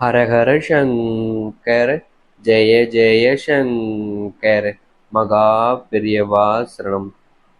ஹரஹர சங்கர், ஜெய ஜெய சங்கர், மகா பெரியவா சரணம்.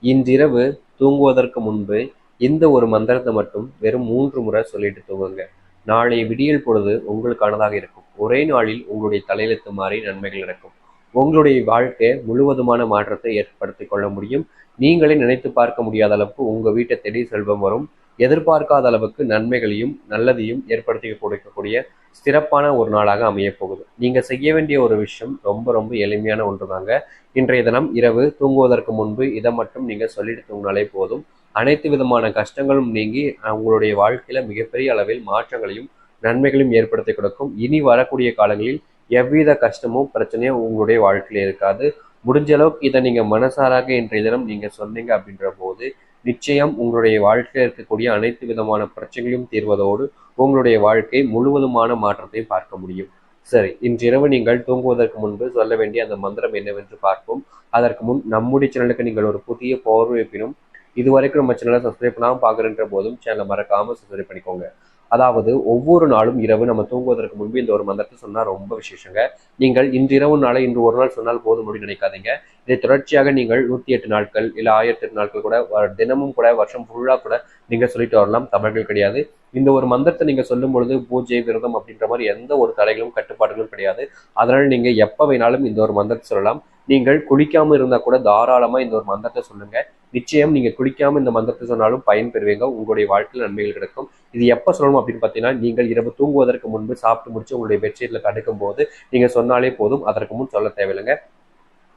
இன்றிரவு தூங்குவதற்கு முன்பு இந்த ஒரு மந்திரத்தை மட்டும் வெறும் 3 முறை சொல்லிட்டு தூங்குங்க. நாளை விடியல் பொழுது உங்களுக்கானதாக இருக்கும். ஒரே நாளில் உங்களுடைய தலையெழுத்து மாறி நன்மைகள் நடக்கும். உங்களுடைய வாழ்க்கை முழுவதுமான மாற்றத்தை ஏற்படுத்திக் கொள்ள முடியும். நீங்களே நினைத்து பார்க்க முடியாத அளவுக்கு உங்க வீட்டை தேடி செல்வம் வரும். எதிர்பார்க்காத அளவுக்கு நன்மைகளையும் நல்லதையும் ஏற்படுத்தி கொடுக்கக்கூடிய சிறப்பான ஒரு நாளாக அமைய போகுது. நீங்க செய்ய வேண்டிய ஒரு விஷயம் ரொம்ப ரொம்ப எளிமையான ஒன்றுதாங்க. இன்றைய தினம் இரவு தூங்குவதற்கு முன்பு இதை மட்டும் நீங்க சொல்லிட்டு தூங்கினாலே போதும். அனைத்து விதமான கஷ்டங்களும் நீங்கி உங்களுடைய வாழ்க்கையில மிகப்பெரிய அளவில் மாற்றங்களையும் நன்மைகளையும் ஏற்படுத்தி கொடுக்கும். இனி வரக்கூடிய காலங்களில் எவ்வித கஷ்டமும் பிரச்சனையும் உங்களுடைய வாழ்க்கையில இருக்காது. முடிஞ்ச அளவுக்கு இதை நீங்க மனசாராக இன்றைய தினம் நீங்க சொன்னீங்க அப்படின்ற போது நிச்சயம் உங்களுடைய வாழ்க்கையில் இருக்கக்கூடிய அனைத்து விதமான பிரச்சனைகளும் தீர்வதோடு உங்களுடைய வாழ்க்கை முழுவதுமான மாற்றத்தை பார்க்க முடியும். சரி, இன்றிரவு நீங்கள் தூங்குவதற்கு முன்பு சொல்ல வேண்டிய அந்த மந்திரம் என்னவென்று பார்ப்போம். அதற்கு முன் நம்முடைய சேனலுக்கு நீங்கள் ஒரு புதிய பார்வைப்பினும் இதுவரைக்கும் நம்ம சேனலை சப்ஸ்கிரைப் பண்ணாமல் பார்க்குறன்ற போதும் சேனலை மறக்காமல் சப்ஸ்கிரைப் பண்ணிக்கோங்க. அதாவது ஒவ்வொரு நாளும் இரவு நம்ம தூங்குவதற்கு முன்பு இந்த ஒரு மந்திரத்தை சொன்னால் ரொம்ப விசேஷங்க. நீங்கள் இன்றிரவு நாளை இன்று ஒரு நாள் சொன்னால் போதும் அப்படின்னு நினைக்காதீங்க. இதை தொடர்ச்சியாக நீங்கள் 108 நாட்கள் இல்லை 1008 நாட்கள் கூட தினமும் கூட வருஷம் ஃபுல்லாக கூட நீங்கள் சொல்லிட்டு வரலாம். தவறுகள் கிடையாது. இந்த ஒரு மந்திரத்தை நீங்க சொல்லும் பொழுது பூஜை விரதம் அப்படின்ற மாதிரி எந்த ஒரு தடைகளும் கட்டுப்பாடுகளும் கிடையாது. அதனால நீங்க எப்ப வேணாலும் இந்த ஒரு மந்திரத்தை சொல்லலாம். நீங்கள் குளிக்காம இருந்தா கூட தாராளமா இந்த ஒரு மந்திரத்தை சொல்லுங்க. நிச்சயம் நீங்க குளிக்காம இந்த மந்திரத்தை சொன்னாலும் பயன் பெறுவீங்க. உங்களுடைய வாழ்க்கையில் நன்மைகள் கிடைக்கும். இது எப்ப சொல்லணும் அப்படின்னு பார்த்தீங்கன்னா, நீங்கள் இரவு தூங்குவதற்கு முன்பு சாப்பிட்டு முடிச்சு உங்களுடைய பெட்ஷீட்ல படுக்கும் போது நீங்க சொன்னாலே போதும். அதற்கு முன் சொல்ல தேவையில்லைங்க.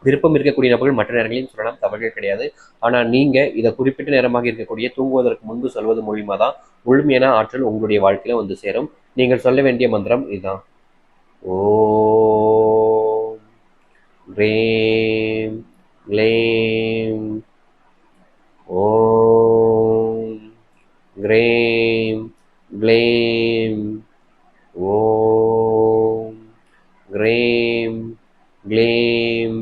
விருப்பம் இருக்கக்கூடிய நபர்கள் மற்ற நேரங்களையும் சொல்லலாம். தவறுகள் கிடையாது. ஆனா நீங்க இதை குறிப்பிட்ட நேரமாக இருக்கக்கூடிய தூங்குவதற்கு முன்பு சொல்வது மூலியமா தான் முழுமையான ஆற்றல் உங்களுடைய வாழ்க்கையில வந்து சேரும். நீங்கள் சொல்ல வேண்டிய மந்திரம் இதுதான். ஓம் ரீம் க்ளீம் ஓம் க்ரீம் க்ளீம் ஓம் க்ரீம் க்ளீம்.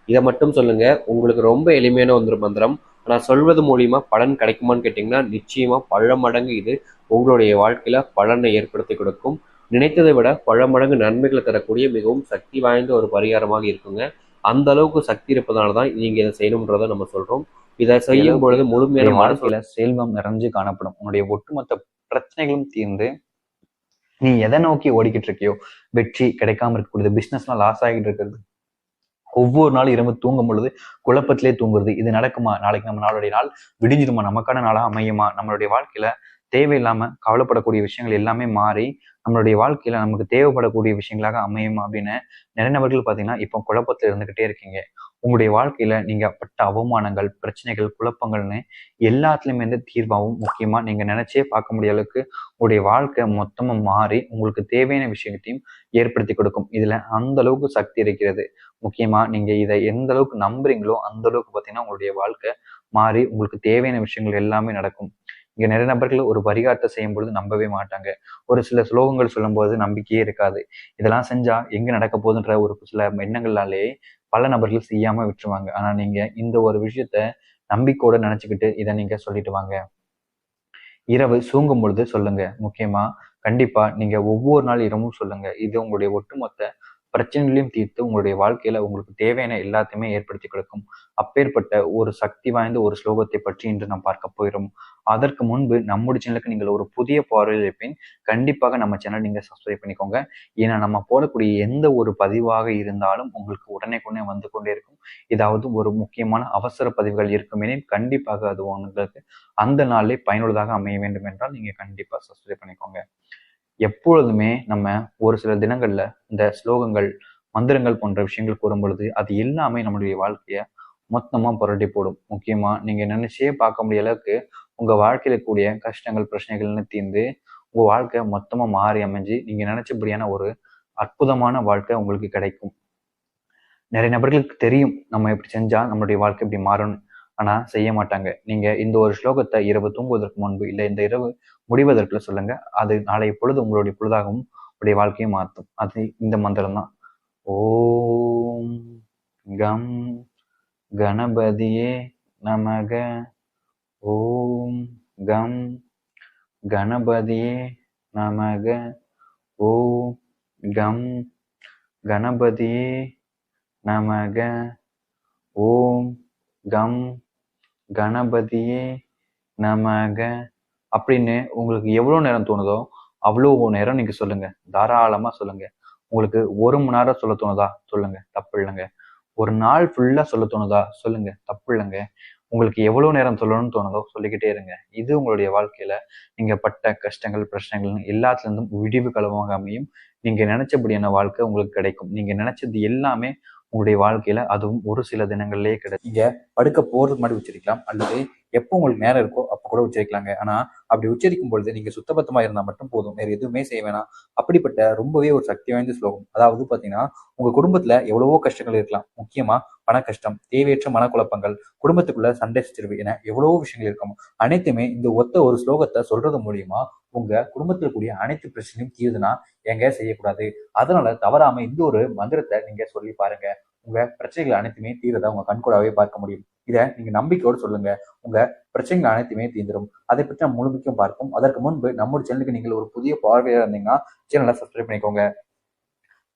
இதை மட்டும் சொல்லுங்க. உங்களுக்கு ரொம்ப எளிமையான ஒரு மந்திரம். ஆனால் சொல்வது மூலியமா பலன் கிடைக்குமான்னு கேட்டிங்கன்னா நிச்சயமா பல மடங்கு இது உங்களுடைய வாழ்க்கையில பலனை ஏற்படுத்தி கொடுக்கும். நினைத்ததை விட பல மடங்கு நன்மைகளை தரக்கூடிய மிகவும் சக்தி வாய்ந்த ஒரு பரிகாரமாக இருக்குங்க. அந்த அளவுக்கு சக்தி இருப்பதனால தான் நீங்க இதை செய்யணும்ன்றதை நம்ம சொல்றோம். இதை செய்யும் பொழுது முழுமையான வாழ்க்கையில செல்வம் நிறைஞ்சு காணப்படும். உன்னுடைய ஒட்டுமொத்த பிரச்சனைகளும் தீர்ந்து நீ எதை நோக்கி ஓடிக்கிட்டு இருக்கியோ, வெற்றி கிடைக்காம இருக்கக்கூடியது, பிசினஸ்லாம் லாஸ் ஆகிட்டு இருக்கிறது, ஒவ்வொரு நாளும் இரவு தூங்கும் பொழுது குழப்பத்திலே தூங்குறது, இது நடக்குமா, நாளைக்கு நம்ம நாளுடைய நாள் விடிஞ்சிடுமா, நமக்கான நாளா அமையுமா, நம்மளுடைய வாழ்க்கையில தேவையில்லாம கவலைப்படக்கூடிய விஷயங்கள் எல்லாமே மாறி நம்மளுடைய வாழ்க்கையில நமக்கு தேவைப்படக்கூடிய விஷயங்களாக அமையுமா அப்படின்னு நிறைய நபர்கள் பாத்தீங்கன்னா இப்போ குழப்பத்துல இருந்துகிட்டே இருக்கீங்க. உங்களுடைய வாழ்க்கையில நீங்க பட்ட அவமானங்கள், பிரச்சனைகள், குழப்பங்கள்னு எல்லாத்துலயுமே இருந்து தீர்வாகவும் முக்கியமா நீங்க நினைச்சே பார்க்க முடிய அளவுக்கு உங்களுடைய வாழ்க்கை மொத்தமா மாறி உங்களுக்கு தேவையான விஷயத்தையும் ஏற்படுத்தி கொடுக்கும். இதுல அந்த அளவுக்கு சக்தி இருக்கிறது. முக்கியமா நீங்க இதை எந்த அளவுக்கு நம்புறீங்களோ அந்த அளவுக்கு பாத்தீங்கன்னா உங்களுடைய வாழ்க்கை மாறி உங்களுக்கு தேவையான விஷயங்கள் எல்லாமே நடக்கும். இங்க நிறைய நபர்கள் ஒரு பரிகாரத்தை செய்யும் பொழுது நம்பவே மாட்டாங்க. ஒரு சில ஸ்லோகங்கள் சொல்லும் போது நம்பிக்கையே இருக்காது. இதெல்லாம் செஞ்சா எங்க நடக்க போகுதுன்ற ஒரு சில எண்ணங்களாலே பல நபர்கள் செய்யாம விட்டுருவாங்க. ஆனா நீங்க இந்த ஒரு விஷயத்த நம்பிக்கையோட நினைச்சுக்கிட்டு இதை நீங்க சொல்லிட்டு வாங்க. இரவு தூங்கும் பொழுது சொல்லுங்க. முக்கியமா கண்டிப்பா நீங்க ஒவ்வொரு நாள் இரவும் சொல்லுங்க. இது உங்களுடைய ஒட்டுமொத்த பிரச்சனைகளையும் தீர்த்து உங்களுடைய வாழ்க்கையில உங்களுக்கு தேவையான எல்லாத்தையுமே ஏற்படுத்தி கொடுக்கும். அப்பேற்பட்ட ஒரு சக்தி வாய்ந்த ஒரு ஸ்லோகத்தை பற்றி இன்று நாம் பார்க்க போகிறோம். அதற்கு முன்பு நம்முடைய சேனலுக்கு நீங்கள் ஒரு புதிய பார்வையில் இருப்பேன். கண்டிப்பாக நம்ம சேனல் நீங்க சப்ஸ்கிரைப் பண்ணிக்கோங்க. ஏன்னா நம்ம போடக்கூடிய எந்த ஒரு பதிவாக இருந்தாலும் உங்களுக்கு உடனே வந்து கொண்டே இருக்கும். ஏதாவது ஒரு முக்கியமான அவசர பதிவுகள் இருக்குமெனில் கண்டிப்பாக அது உங்களுக்கு அந்த நாளிலே பயனுள்ளதாக அமைய வேண்டும் என்றால் நீங்க கண்டிப்பா சப்ஸ்கிரைப் பண்ணிக்கோங்க. எப்பொழுதுமே நம்ம ஒரு சில தினங்கள்ல இந்த ஸ்லோகங்கள், மந்திரங்கள் போன்ற விஷயங்கள் கூறும் பொழுது அது எல்லாமே நம்மளுடைய வாழ்க்கைய மொத்தமா புரட்டி போடும். முக்கியமா நீங்க நினைச்சே பார்க்க முடிய அளவுக்கு உங்க வாழ்க்கையில கூடிய கஷ்டங்கள், பிரச்சனைகள்னு தீர்ந்து உங்க வாழ்க்கை மொத்தமா மாறி அமைஞ்சு நீங்க நினைச்சபடியான ஒரு அற்புதமான வாழ்க்கை உங்களுக்கு கிடைக்கும். நிறைய நபர்களுக்கு தெரியும் நம்ம இப்படி செஞ்சா நம்மளுடைய வாழ்க்கை இப்படி மாறும்னு. ஆனா செய்ய மாட்டாங்க. நீங்க இந்த ஒரு ஸ்லோகத்தை இரவு தூங்குவதற்கு முன்பு இல்ல இந்த இரவு முடிவதற்குள்ள சொல்லுங்க. அது நாளைய பொழுது உங்களுடைய பொழுதாகவும் உங்களுடைய வாழ்க்கையை மாற்றும். அது இந்த மந்திரம் தான். ஓம் கம் கணபதியே நமக. ஓம் கம் கணபதியே நமக. ஓம் கம் கணபதியே நமக. ஓம் கம் கணபதியே நமக அப்படின்னு உங்களுக்கு எவ்வளவு நேரம் தோணுதோ அவ்வளோ நேரம் நீங்க சொல்லுங்க. தாராளமா சொல்லுங்க. உங்களுக்கு 1 மணி நேரம் சொல்ல தோணுதா சொல்லுங்க, தப்பு இல்லைங்க. ஒரு நாள் ஃபுல்லா சொல்ல தோணுதா சொல்லுங்க, தப்பு இல்லைங்க. உங்களுக்கு எவ்வளவு நேரம் சொல்லணும்னு தோணுதோ சொல்லிக்கிட்டே இருங்க. இது உங்களுடைய வாழ்க்கையில நீங்க பட்ட கஷ்டங்கள், பிரச்சனைகள் எல்லாத்துல இருந்தும் விடிவு காலமாக அமையும். நீங்க நினைச்சபடியான வாழ்க்கை உங்களுக்கு கிடைக்கும். நீங்க நினைச்சது எல்லாமே உங்களுடைய வாழ்க்கையில அதுவும் ஒரு சில தினங்கள்லயே கிடைக்கும். நீங்க படுக்க போறதுக்கு முன்னாடி உச்சரிக்கலாம், அல்லது எப்போ உங்களுக்கு நேரம் இருக்கோ அப்ப கூட உச்சரிக்கலாங்க. ஆனா அப்படி உச்சரிக்கும் பொழுது நீங்க சுத்தபத்தமா இருந்தா மட்டும் போதும், வேற எதுவுமே செய்ய வேணாம். அப்படிப்பட்ட ரொம்பவே ஒரு சக்தி வாய்ந்த ஸ்லோகம். அதாவது பாத்தீங்கன்னா, உங்க குடும்பத்துல எவ்வளவோ கஷ்டங்கள் இருக்கலாம். முக்கியமா பண கஷ்டம், தேவையற்ற மனக்குழப்பங்கள், குடும்பத்துக்குள்ள சண்டை சச்சரவு என எவ்வளவோ விஷயங்கள் இருக்கும். அனைத்துமே இந்த ஒத்த ஒரு ஸ்லோகத்தை சொல்றது மூலியமா உங்க குடும்பத்தில் கூடிய அனைத்து பிரச்சனையும் தீருதுன்னா எங்க செய்யக்கூடாது. அதனால தவறாம இந்த ஒரு மந்திரத்தை நீங்க சொல்லி பாருங்க. உங்க பிரச்சனைகள் அனைத்துமே தீரதை உங்க கண்கூடாவே பார்க்க முடியும். இதை நீங்க நம்பிக்கையோடு சொல்லுங்க. உங்க பிரச்சனைகள் அனைத்துமே தீர்ந்துடும். அதை பற்றி நம்ம முழுமைக்கும் பார்ப்போம். அதற்கு முன்பு நம்முடைய சேனலுக்கு நீங்கள் ஒரு புதிய பார்வையா இருந்தீங்கன்னா சேனலை சப்ஸ்கிரைப் பண்ணிக்கோங்க.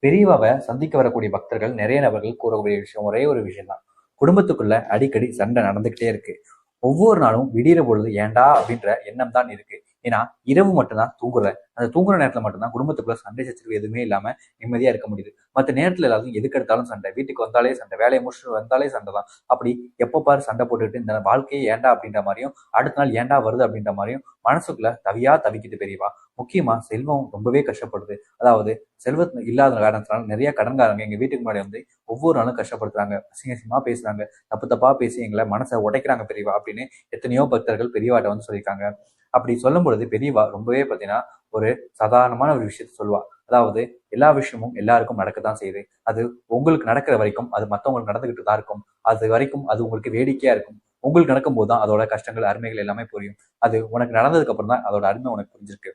பெரியவாவை சந்திக்க வரக்கூடிய பக்தர்கள் நிறைய நபர்கள் கூறக்கூடிய விஷயம் ஒரே ஒரு விஷயம் தான். குடும்பத்துக்குள்ள அடிக்கடி சண்டை நடந்துகிட்டே இருக்கு. ஒவ்வொரு நாளும் விடிகிற பொழுது ஏண்டா அப்படின்ற எண்ணம் தான் இருக்கு. ஏன்னா இரவு மட்டும்தான் தூங்குறேன். அந்த தூங்குற நேரத்துல மட்டும்தான் குடும்பத்துக்குள்ள சண்டை சச்சரவு எதுவுமே இல்லாம நிம்மதியா இருக்க முடியுது. மற்ற நேரத்துல எல்லாரும் எதுக்கு எடுத்தாலும் சண்டை, வீட்டுக்கு வந்தாலே சண்டை, வேலையை முடிச்சுட்டு வந்தாலே சண்டை தான். அப்படி எப்ப பாரு சண்டை போட்டுக்கிட்டு இந்த வாழ்க்கையை ஏண்டா அப்படின்ற மாதிரியும், அடுத்த நாள் ஏண்டா வருது அப்படின்ற மாதிரியும் மனசுக்குள்ள தவிக்குது பெரியவா. முக்கியமா செல்வம் ரொம்பவே கஷ்டப்படுது. அதாவது செல்வம் இல்லாத காரணத்தினால நிறைய கடன்காரங்க எங்க வீட்டுக்கு முன்னாடி வந்து ஒவ்வொரு நாளும் கஷ்டப்படுத்துறாங்க, அசிங்கமா பேசுறாங்க, தப்பா பேசி எங்களை மனசை உடைக்கிறாங்க பெரியவா அப்படின்னு எத்தனையோ பக்தர்கள் பெரியவாட்ட வந்து சொல்லியிருக்காங்க. அப்படி சொல்லும் பொழுது பெரியவா ரொம்பவே பார்த்தீங்கன்னா ஒரு சாதாரணமான ஒரு விஷயத்த சொல்லுவா. அதாவது எல்லா விஷயமும் எல்லாருக்கும் நடக்கத்தான் செய்யுது. அது உங்களுக்கு நடக்கிற வரைக்கும் அது மற்றவங்களுக்கு நடந்துகிட்டு தான் இருக்கும். அது வரைக்கும் அது உங்களுக்கு வேடிக்கையா இருக்கும். உங்களுக்கு நடக்கும் போது தான் அதோட கஷ்டங்கள், அருமைகள் எல்லாமே புரியும். அது உனக்கு நடந்ததுக்கு அப்புறம் தான் அதோட அருமை உனக்கு புரிஞ்சிருக்கு.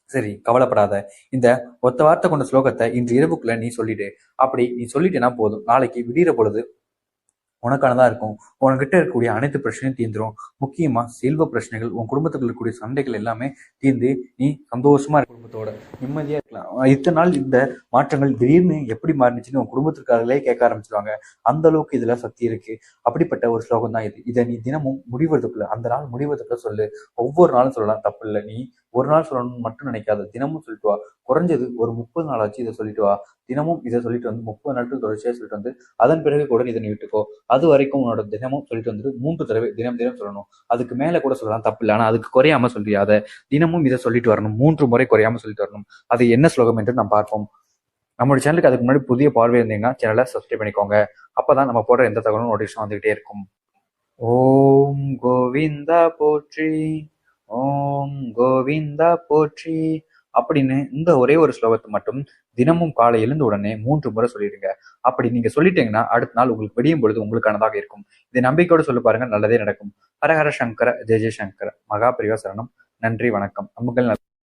சரி, கவலைப்படாத. இந்த ஒத்த வார்த்தை கொண்ட ஸ்லோகத்தை இன்று இரவுக்குள்ள நீ சொல்லிடு. அப்படி நீ சொல்லிட்டேன்னா போதும், நாளைக்கு விடிகிற பொழுது உனக்கானதான் இருக்கும். உனக்கிட்ட இருக்கக்கூடிய அனைத்து பிரச்சனையும் தீர்ந்துரும். முக்கியமா செல்வ பிரச்சனைகள், உன் குடும்பத்துக்குள்ள இருக்கக்கூடிய சண்டைகள் எல்லாமே தீர்ந்து நீ சந்தோஷமா குடும்பத்தோட நிம்மதியா இருக்கலாம். இத்தனை நாள் இந்த மாற்றங்கள் திடீர்னு எப்படி மாறினுச்சுன்னு உன் குடும்பத்திற்காரர்களே கேட்க ஆரம்பிச்சிருவாங்க. அந்த அளவுக்கு இதுல சக்தி இருக்கு. அப்படிப்பட்ட ஒரு ஸ்லோகம் தான் இது. இதை நீ தினமும் முடிவதற்குள்ள, அந்த நாள் முடிவதற்குள்ள சொல்லு. ஒவ்வொரு நாளும் சொல்லலாம், தப்பு இல்லை. நீ ஒரு நாள் சொல்லணும்னு மட்டும் நினைக்காத, தினமும் சொல்லிட்டு வா. குறைஞ்சது ஒரு 30 நாள் ஆச்சு இதை சொல்லிட்டு வா. தினமும் இதை சொல்லிட்டு வந்து 30 நாட்கள் தொடர்ச்சியா சொல்லிட்டு வந்து அதன் பிறகு கூட இதை நீ விட்டுக்கோ. அது வரைக்கும் உன்னோட தினமும் சொல்லிட்டு வந்துட்டு 3 தடவை தினம் சொல்லணும். அதுக்கு மேல கூட சொல்லலாம், தப்பு இல்லை. ஆனா அதுக்கு குறையாம சொல்லியாத. தினமும் இதை சொல்லிட்டு வரணும். 3 முறை குறையாம சொல்லிட்டு வரணும். அது என்ன ஸ்லோகம் என்று நாம் பார்ப்போம். நம்மளுடைய சேனலுக்கு அதுக்கு முன்னாடி புதிய பார்வை இருந்தீங்கன்னா சேனலை சப்ஸ்கிரைப் பண்ணிக்கோங்க. அப்பதான் நம்ம போடுற எந்த தகவலும் நோட்டிஃபிகேஷன் வந்துகிட்டே இருக்கும். ஓம் கோவிந்தா போற்றி, ஓம் கோவிந்தா போற்றி அப்படின்னு இந்த ஒரே ஒரு ஸ்லோகத்தை மட்டும் தினமும் காலை எழுந்த உடனே 3 முறை சொல்லிடுங்க. அப்படி நீங்க சொல்லிட்டீங்கன்னா அடுத்த நாள் உங்களுக்கு விடியும் பொழுது உங்களுக்கானதாக இருக்கும். இதை நம்பிக்கையோடு சொல்லி பாருங்க, நல்லதே நடக்கும். ஹரஹர சங்கர, ஜெய ஜெய சங்கர. மகா பிரிவா சரணம். நன்றி, வணக்கம். நமக்கு